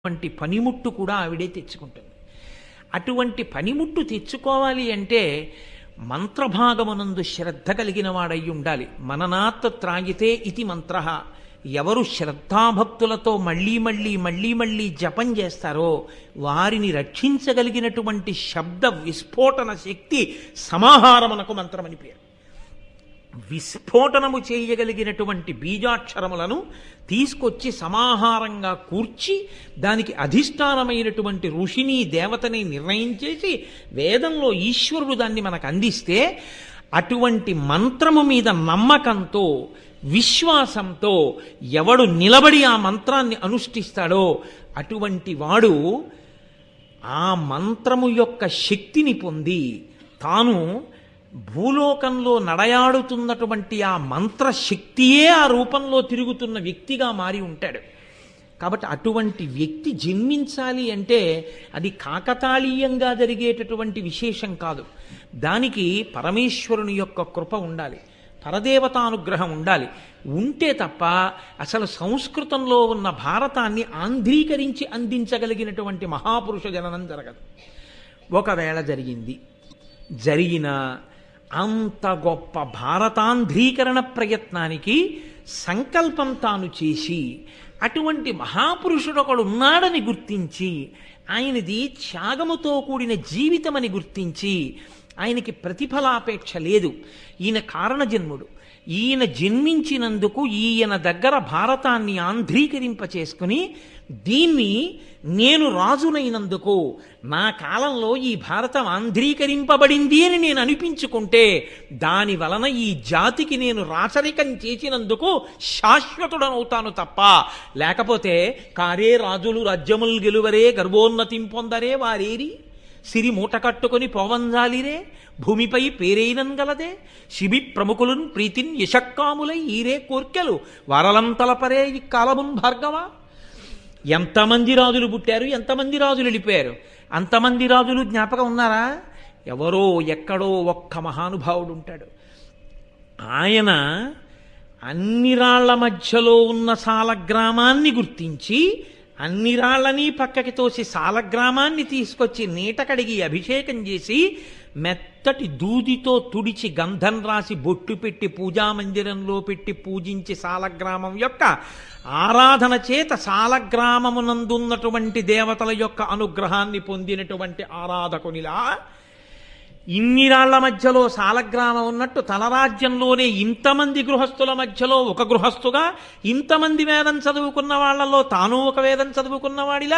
అటువంటి పనిముట్టు కూడా ఆవిడే తెచ్చుకుంటుంది. అటువంటి పనిముట్టు తెచ్చుకోవాలి అంటే మంత్రభాగమునందు శ్రద్ధ కలిగిన వాడై ఉండాలి. మననాత్ త్రాగితే ఇది మంత్ర. ఎవరు శ్రద్ధాభక్తులతో మళ్ళీ మళ్ళీ మళ్ళీ మళ్ళీ జపం చేస్తారో వారిని రక్షించగలిగినటువంటి శబ్ద విస్ఫోటన శక్తి సమాహారమునకు మంత్రమని పేరు. విస్ఫోటనము చేయగలిగినటువంటి బీజాక్షరములను తీసుకొచ్చి సమాహారంగా కూర్చి దానికి అధిష్టానమైనటువంటి ఋషిని దేవతని నిర్ణయం చేసి వేదంలో ఈశ్వరుడు దాన్ని మనకు అందిస్తే అటువంటి మంత్రము మీద నమ్మకంతో విశ్వాసంతో ఎవడు నిలబడి ఆ మంత్రాన్ని అనుష్ఠిస్తాడో అటువంటి వాడు ఆ మంత్రము యొక్క శక్తిని పొంది తాను భూలోకంలో నడయాడుతున్నటువంటి ఆ మంత్రశక్తియే ఆ రూపంలో తిరుగుతున్న వ్యక్తిగా మారి ఉంటాడు. కాబట్టి అటువంటి వ్యక్తి జన్మించాలి అంటే అది కాకతాళీయంగా జరిగేటటువంటి విశేషం కాదు. దానికి పరమేశ్వరుని యొక్క కృప ఉండాలి, పరదేవతానుగ్రహం ఉండాలి. ఉంటే తప్ప అసలు సంస్కృతంలో ఉన్న భారతాన్ని ఆంధ్రీకరించి అందించగలిగినటువంటి మహాపురుష జననం జరగదు. ఒకవేళ జరిగిన అంత గొప్ప భారతాంధ్రీకరణ ప్రయత్నానికి సంకల్పం తాను చేసి అటువంటి మహాపురుషుడు ఒకడు ఉన్నాడని గుర్తించి ఆయనది త్యాగముతో కూడిన జీవితమని గుర్తించి ఆయనకి ప్రతిఫలాపేక్ష లేదు, ఈయన కారణజన్ముడు, ఈయన జన్మించినందుకు ఈయన దగ్గర భారతాన్ని ఆంధ్రీకరింప చేసుకుని దీన్ని నేను రాజునైనందుకు నా కాలంలో ఈ భారతం ఆంధ్రీకరింపబడింది అని నేను అనిపించుకుంటే దాని వలన ఈ జాతికి నేను రాచరికం చేసినందుకు శాశ్వతుడనవుతాను తప్ప లేకపోతే కారే రాజులు రాజ్యములు గెలువరే గర్భోన్నతిం పొందరే వారేరి సిరి మూట కట్టుకొని పోవంజాలిరే భూమిపై పేరైనంగలదే శిబి ప్రముఖులున్ ప్రీతిన్ యశక్కాములై ఈరే కోర్కెలు వరలం తలపరే ఈ కాలమున్ భార్గవ. ఎంతమంది రాజులు పుట్టారు, ఎంతమంది రాజులు వెళ్ళిపోయారు, అంతమంది రాజులు జ్ఞాపకం ఉన్నారా? ఎవరో ఎక్కడో ఒక్క మహానుభావుడు ఉంటాడు. ఆయన అన్ని రాళ్ల మధ్యలో ఉన్న సాలగ్రామాన్ని గుర్తించి అన్ని రాళ్ళని పక్కకి తోసి సాలగ్రామాన్ని తీసుకొచ్చి నీట కడిగి అభిషేకం చేసి మెత్తటి దూదితో తుడిచి గంధం రాసి బొట్టు పెట్టి పూజామందిరంలో పెట్టి పూజించి సాలగ్రామం యొక్క ఆరాధన చేత సాలగ్రామమునందున్నటువంటి దేవతల యొక్క అనుగ్రహాన్ని పొందినటువంటి ఆరాధకునిలా ఇన్ని రాళ్ల మధ్యలో సాలగ్రామం ఉన్నట్టు తన రాజ్యంలోనే ఇంతమంది గృహస్థుల మధ్యలో ఒక గృహస్థుగా ఇంతమంది వేదం చదువుకున్న వాళ్లలో తాను ఒక వేదం చదువుకున్నవాడిలా